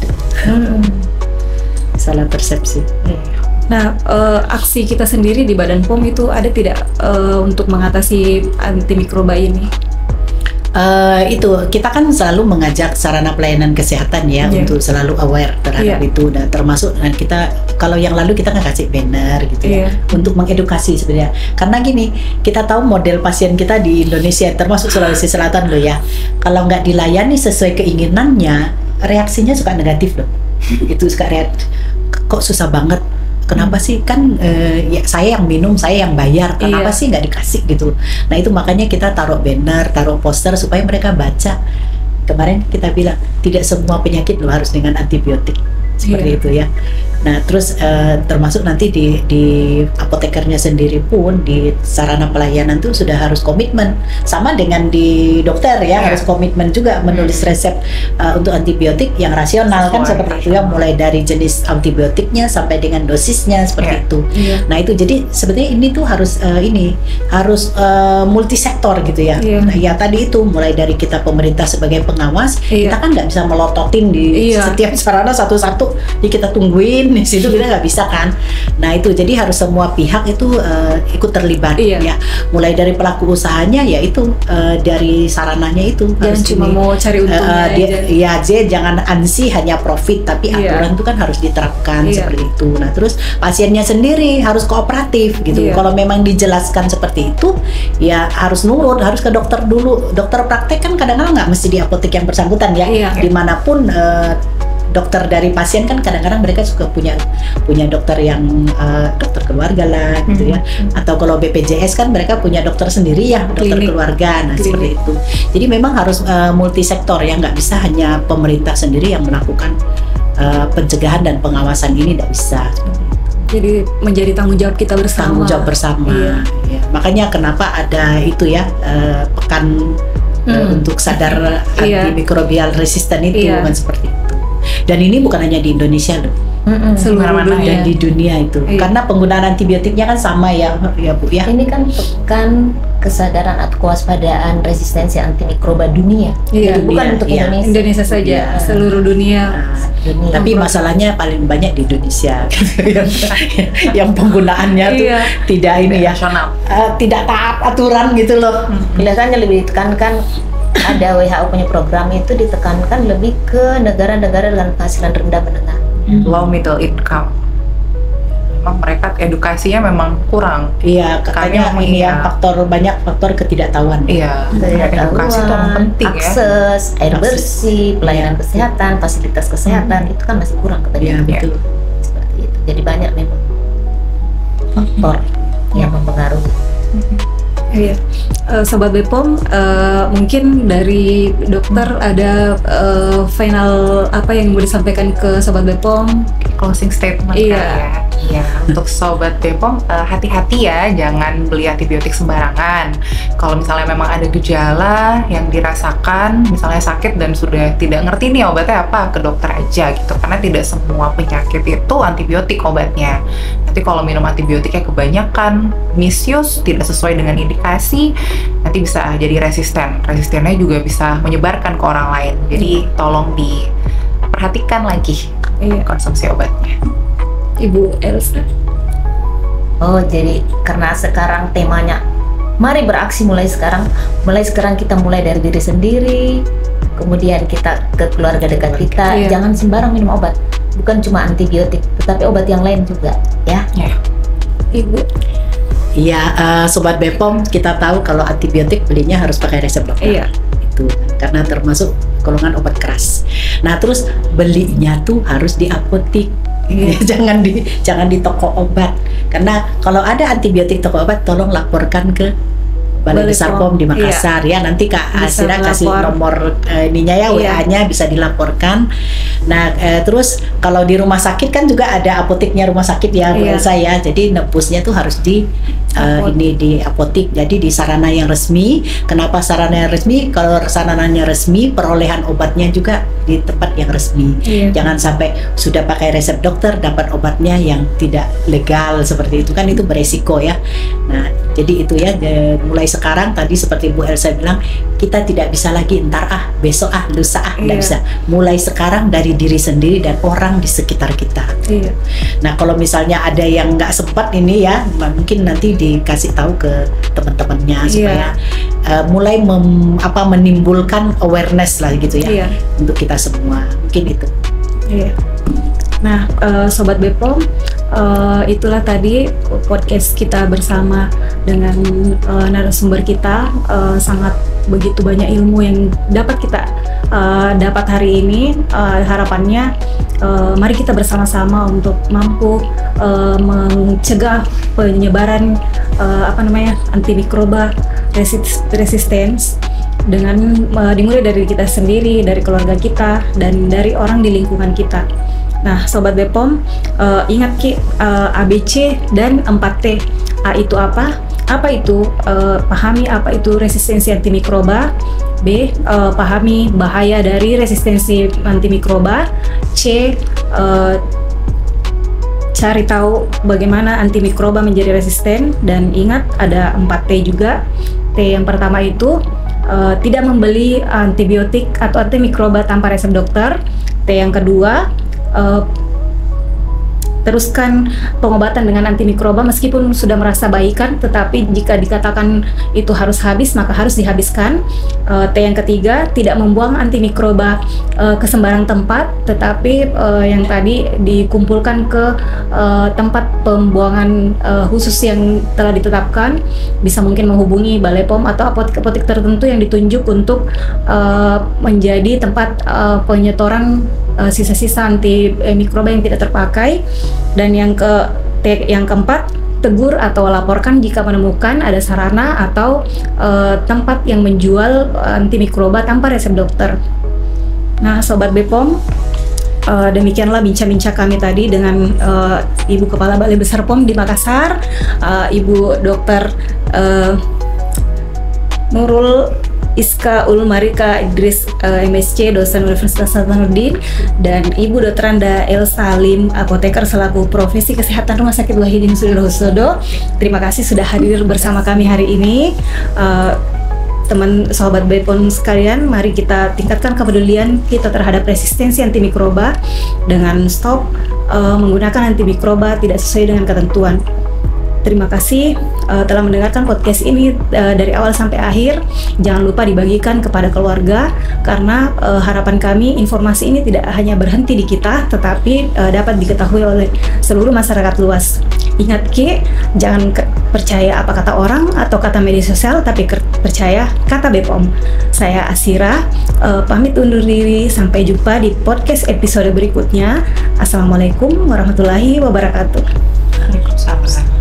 Salah persepsi. Nah, aksi kita sendiri di Badan POM itu ada tidak untuk mengatasi antimikroba ini? Itu kita kan selalu mengajak sarana pelayanan kesehatan ya untuk selalu aware terhadap itu, dan termasuk kita kalau yang lalu kita nggak kasih banner gitu ya untuk mengedukasi sebenarnya, karena gini, kita tahu model pasien kita di Indonesia termasuk Sulawesi Selatan loh ya, kalau nggak dilayani sesuai keinginannya reaksinya suka negatif loh. Itu suka kok susah banget. Kenapa sih, kan ya saya yang minum, saya yang bayar, kenapa sih nggak dikasih gitu. Nah itu makanya kita taruh banner, taruh poster supaya mereka baca. Kemarin kita bilang tidak semua penyakit lo harus dengan antibiotik, seperti itu ya. Nah terus termasuk nanti di apotekernya sendiri pun di sarana pelayanan tuh sudah harus komitmen, sama dengan di dokter ya, harus komitmen juga menulis resep untuk antibiotik yang rasional kan, seperti itu ya, mulai dari jenis antibiotiknya sampai dengan dosisnya seperti itu. Nah itu jadi sebetulnya ini tuh harus multisektor gitu ya. Nah, ya tadi itu mulai dari kita pemerintah sebagai pengawas, kita kan nggak bisa melototin di setiap sarana satu-satu, ya kita tungguin di situ, kita nggak bisa kan. Nah itu jadi harus semua pihak itu ikut terlibat ya, mulai dari pelaku usahanya, ya itu dari sarananya itu jangan cuma mau cari untungnya aja. Jangan ansi hanya profit, tapi aturan itu kan harus diterapkan seperti itu. Nah terus pasiennya sendiri harus kooperatif gitu. Kalau memang dijelaskan seperti itu ya harus nurut, harus ke dokter dulu. Dokter praktek kan kadang-kadang nggak mesti di apotek yang bersangkutan ya, dimanapun dokter dari pasien kan kadang-kadang mereka juga punya dokter yang dokter keluarga lah gitu ya, atau kalau BPJS kan mereka punya dokter sendiri ya, dokter keluarga. Nah seperti itu, jadi memang harus multisektor ya, nggak bisa hanya pemerintah sendiri yang melakukan pencegahan dan pengawasan ini, nggak bisa. Jadi menjadi tanggung jawab kita bersama. Tanggung jawab bersama. Ya, makanya kenapa ada itu ya pekan untuk sadar antimikrobial resisten itu kan seperti itu. Dan ini bukan hanya di Indonesia loh, seluruh dunia. Dan di dunia itu, karena penggunaan antibiotiknya kan sama ya Bu ya. Ini kan pekan kesadaran atau kewaspadaan resistensi antimikroba dunia. Jadi bukan untuk Indonesia saja, seluruh dunia. Tapi masalahnya paling banyak di Indonesia yang penggunaannya tuh tidak ini ya, tidak taat aturan gitu loh. Kelihatannya lebih ditekankan, ada WHO punya program itu ditekankan lebih ke negara-negara dengan penghasilan rendah menengah, low middle income. Memang mereka edukasinya memang kurang. Iya, katanya ini ya banyak faktor ketidaktahuan. Iya, edukasi itu penting akses, air bersih, pelayanan kesehatan, fasilitas kesehatan itu kan masih kurang kebanyakan. Betul. Seperti itu. Jadi banyak memang faktor yang mempengaruhi. Iya, Sobat BPOM, mungkin dari dokter ada final apa yang mau disampaikan ke Sobat BPOM? Closing statement ya. Ya, untuk Sobat BPOM, hati-hati ya, jangan beli antibiotik sembarangan. Kalau misalnya memang ada gejala yang dirasakan, misalnya sakit dan sudah tidak ngerti nih obatnya apa, ke dokter aja gitu. Karena tidak semua penyakit itu antibiotik obatnya. Nanti kalau minum antibiotiknya kebanyakan, misuse, tidak sesuai dengan indikasi, nanti bisa jadi resisten. Resistennya juga bisa menyebarkan ke orang lain. Jadi tolong diperhatikan lagi konsumsi obatnya. Ibu Elsa. Oh, jadi karena sekarang temanya mari beraksi mulai sekarang. Mulai sekarang kita mulai dari diri sendiri, kemudian kita ke keluarga dekat kita. Jangan sembarang minum obat. Bukan cuma antibiotik, tetapi obat yang lain juga, ya. Ibu. Iya, Sobat BPOM, kita tahu kalau antibiotik belinya harus pakai resep dokter. Itu karena termasuk golongan obat keras. Nah, terus belinya tuh harus di apotek. Jangan di toko obat, karena kalau ada antibiotik toko obat tolong laporkan ke Balai Besar POM di Makassar ya. Nanti Kak Asira kasih nomor ininya ya, WA-nya bisa dilaporkan. Nah terus kalau di rumah sakit kan juga ada apoteknya rumah sakit ya, saya. Jadi nebusnya tuh harus di ini di apotik. Jadi di sarana yang resmi. Kenapa sarana yang resmi? Kalau sarananya resmi, perolehan obatnya juga di tempat yang resmi. Jangan sampai sudah pakai resep dokter dapat obatnya yang tidak legal seperti itu, kan itu beresiko ya. Nah, jadi itu ya, mulai sekarang tadi seperti Bu Elsa bilang, kita tidak bisa lagi ntar besok lusa tidak bisa. Mulai sekarang dari diri sendiri dan orang di sekitar kita. Nah, kalau misalnya ada yang nggak sempat ini ya, mungkin nanti dikasih tahu ke teman-temannya supaya mulai menimbulkan awareness lah gitu ya untuk kita semua. Mungkin itu. Nah, Sobat Bepom, itulah tadi podcast kita bersama dengan narasumber kita. Sangat begitu banyak ilmu yang dapat kita dapat hari ini. Harapannya mari kita bersama-sama untuk mampu mencegah penyebaran antimikroba resistance dengan dimulai dari kita sendiri, dari keluarga kita, dan dari orang di lingkungan kita. Nah, Sobat Bepom, ingat Ki, ABC dan 4T. A itu apa? Apa itu? Pahami apa itu resistensi antimikroba. B, pahami bahaya dari resistensi antimikroba. C, cari tahu bagaimana antimikroba menjadi resisten. Dan ingat, ada 4T juga. T yang pertama itu tidak membeli antibiotik atau antimikroba tanpa resep dokter. T yang kedua, teruskan pengobatan dengan antimikroba meskipun sudah merasa baikan, tetapi jika dikatakan itu harus habis, maka harus dihabiskan. T yang ketiga, tidak membuang antimikroba ke sembarang tempat, tetapi yang tadi dikumpulkan ke tempat pembuangan khusus yang telah ditetapkan. Bisa mungkin menghubungi Balai POM atau apotek-apotek tertentu yang ditunjuk untuk menjadi tempat penyetoran sisa-sisa antimikroba yang tidak terpakai. Dan yang keempat, tegur atau laporkan jika menemukan ada sarana atau tempat yang menjual antimikroba tanpa resep dokter. Nah, Sobat Bepom, demikianlah bincang-bincang kami tadi dengan Ibu Kepala Balai Besar POM di Makassar, Ibu Dr. Nurul Iska Ulmarika Idris, MSc, dosen Universitas Hasanuddin, dan Ibu Dr. Anda Elsa Lim, apoteker selaku Profesi Kesehatan Rumah Sakit Wahidin Sudirohusodo. Terima kasih sudah hadir bersama kami hari ini. Teman Sobat Bepom sekalian, mari kita tingkatkan kepedulian kita terhadap resistensi antimikroba dengan stop menggunakan antimikroba tidak sesuai dengan ketentuan. Terima kasih telah mendengarkan podcast ini dari awal sampai akhir. Jangan lupa dibagikan kepada keluarga, karena harapan kami informasi ini tidak hanya berhenti di kita, tetapi dapat diketahui oleh seluruh masyarakat luas. Ingat Ki, jangan percaya apa kata orang atau kata media sosial, tapi percaya kata Bepom. Saya Asira, pamit undur diri. Sampai jumpa di podcast episode berikutnya. Assalamualaikum warahmatullahi wabarakatuh. Waalaikumsalam.